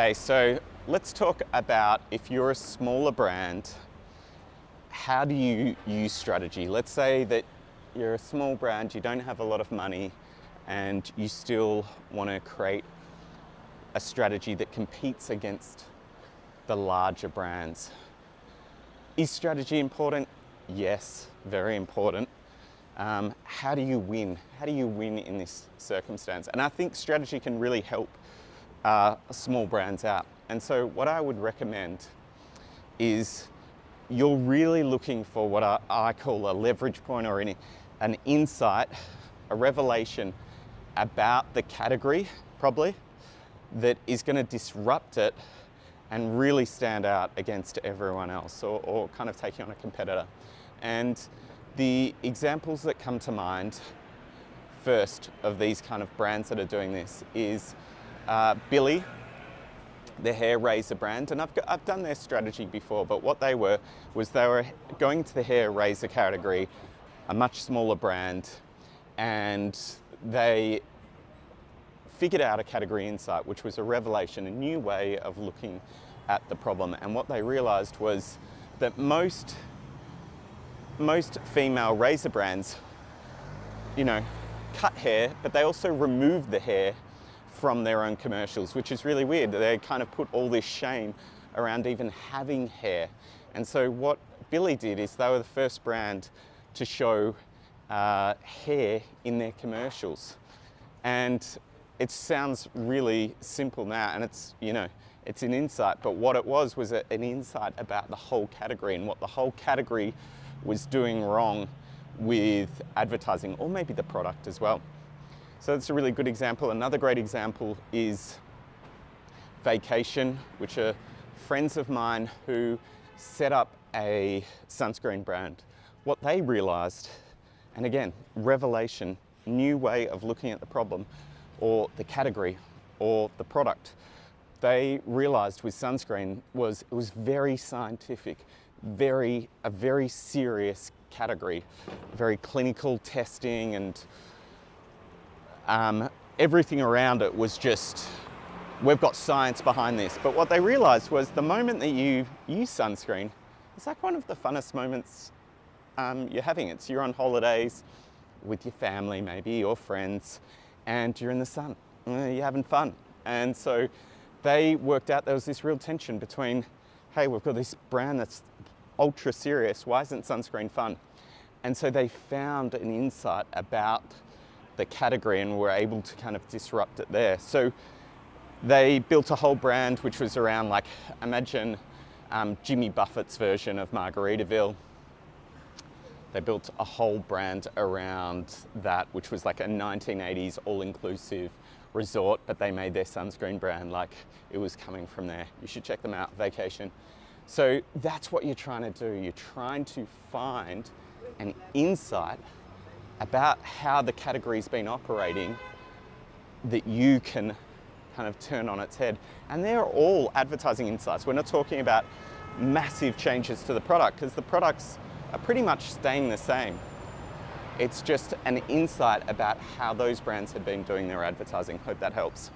Okay, so let's talk about if you're a smaller brand, how do you use strategy? Let's say that you're a small brand, you don't have a lot of money, and you still want to create a strategy that competes against the larger brands. Is strategy important? Yes, very important. How do you win? How do you win in this circumstance? And I think strategy can really help small brands out. And so what I would recommend is you're really looking for what I call a leverage point or an insight, a revelation about the category, probably, that is going to disrupt it and really stand out against everyone else, or kind of taking on a competitor. And the examples that come to mind first of these kind of brands that are doing this is Billie, the hair razor brand, and I've done their strategy before, but what they were going to the hair razor category, a much smaller brand, and they figured out a category insight, which was a revelation, a new way of looking at the problem. And what they realized was that most female razor brands, cut hair, but they also remove the hair from their own commercials, which is really weird. They kind of put all this shame around even having hair. And so what Billie did is they were the first brand to show hair in their commercials. And it sounds really simple now, and it's an insight, but what it was an insight about the whole category and what the whole category was doing wrong with advertising, or maybe the product as well. So that's a really good example. Another great example is Vacation, which are friends of mine who set up a sunscreen brand. What they realized, and again, revelation, new way of looking at the problem or the category or the product, they realized with sunscreen it was very scientific, a very serious category, very clinical testing, and everything around it was just, we've got science behind this. But what they realized was the moment that you use sunscreen, it's like one of the funnest moments you're having. You're on holidays with your family, maybe your friends, and you're in the sun, you're having fun. And so they worked out there was this real tension between, hey, we've got this brand that's ultra serious, why isn't sunscreen fun? And so they found an insight about the category and were able to kind of disrupt it there. So they built a whole brand which was around, like, imagine Jimmy Buffett's version of Margaritaville. They built a whole brand around that, which was like a 1980s all-inclusive resort, but they made their sunscreen brand like it was coming from there. You should check them out, Vacation. So that's what you're trying to do. You're trying to find an insight about how the category's been operating that you can kind of turn on its head. And they're all advertising insights. We're not talking about massive changes to the product, because the products are pretty much staying the same. It's just an insight about how those brands have been doing their advertising. Hope that helps.